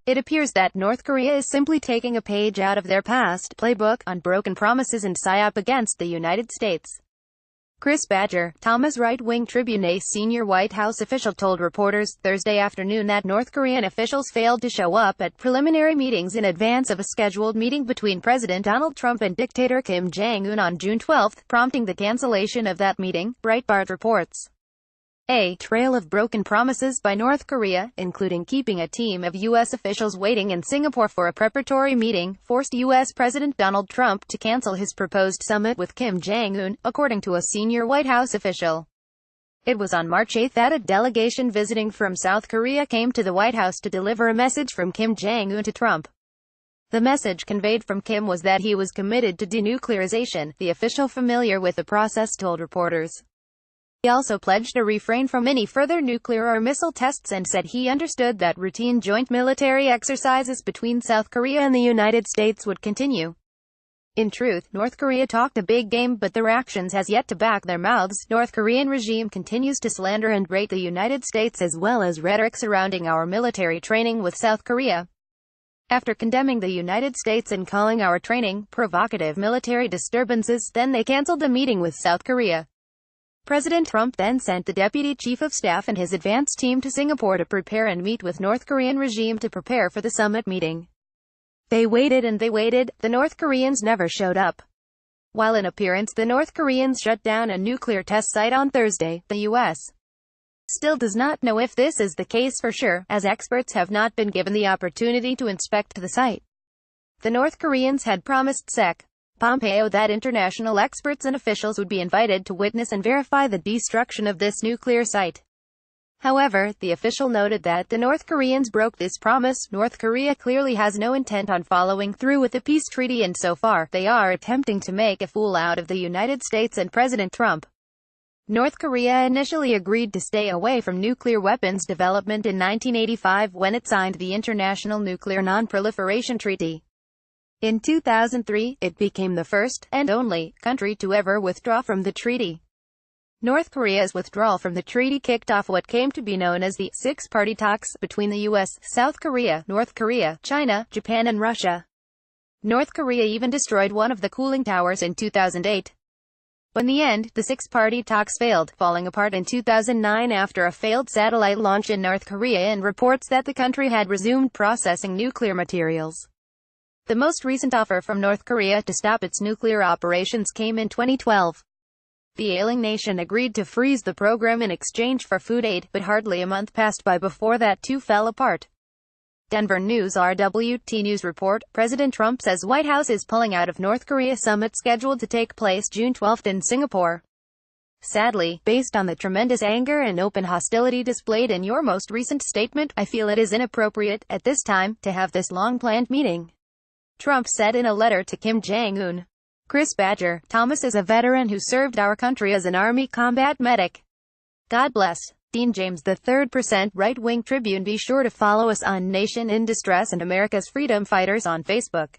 It appears that North Korea is simply taking a page out of their past playbook on broken promises and psyop against the United States. Chris Badger, Thomas right-wing Tribune. A senior White House official told reporters Thursday afternoon that North Korean officials failed to show up at preliminary meetings in advance of a scheduled meeting between President Donald Trump and dictator Kim Jong-un on June 12, prompting the cancellation of that meeting, Breitbart reports. A trail of broken promises by North Korea, including keeping a team of U.S. officials waiting in Singapore for a preparatory meeting, forced U.S. President Donald Trump to cancel his proposed summit with Kim Jong-un, according to a senior White House official. It was on March 8 that a delegation visiting from South Korea came to the White House to deliver a message from Kim Jong-un to Trump. The message conveyed from Kim was that he was committed to denuclearization, the official familiar with the process told reporters. He also pledged to refrain from any further nuclear or missile tests and said he understood that routine joint military exercises between South Korea and the United States would continue. In truth, North Korea talked a big game, but their actions has yet to back their mouths. North Korean regime continues to slander and rate the United States as well as rhetoric surrounding our military training with South Korea. After condemning the United States and calling our training provocative military disturbances, then they canceled the meeting with South Korea. President Trump then sent the Deputy Chief of Staff and his advance team to Singapore to prepare and meet with North Korean regime to prepare for the summit meeting. They waited and they waited, the North Koreans never showed up. While in appearance the North Koreans shut down a nuclear test site on Thursday, the U.S. still does not know if this is the case for sure, as experts have not been given the opportunity to inspect the site. The North Koreans had promised Sec. Pompeo that international experts and officials would be invited to witness and verify the destruction of this nuclear site. However, the official noted that the North Koreans broke this promise. North Korea clearly has no intent on following through with the peace treaty, and so far, they are attempting to make a fool out of the United States and President Trump. North Korea initially agreed to stay away from nuclear weapons development in 1985 when it signed the International Nuclear Non-Proliferation Treaty. In 2003, it became the first, and only, country to ever withdraw from the treaty. North Korea's withdrawal from the treaty kicked off what came to be known as the six-party talks between the U.S., South Korea, North Korea, China, Japan and Russia. North Korea even destroyed one of the cooling towers in 2008. But in the end, the six-party talks failed, falling apart in 2009 after a failed satellite launch in North Korea and reports that the country had resumed processing nuclear materials. The most recent offer from North Korea to stop its nuclear operations came in 2012. The ailing nation agreed to freeze the program in exchange for food aid, but hardly a month passed by before that too fell apart. Denver News RWT News report, President Trump says White House is pulling out of North Korea summit scheduled to take place June 12 in Singapore. Sadly, based on the tremendous anger and open hostility displayed in your most recent statement, I feel it is inappropriate, at this time, to have this long-planned meeting, Trump said in a letter to Kim Jong-un. Chris Badger, Thomas is a veteran who served our country as an Army combat medic. God bless. Dean James III, Right-Wing Tribune. Be sure to follow us on Nation in Distress and America's Freedom Fighters on Facebook.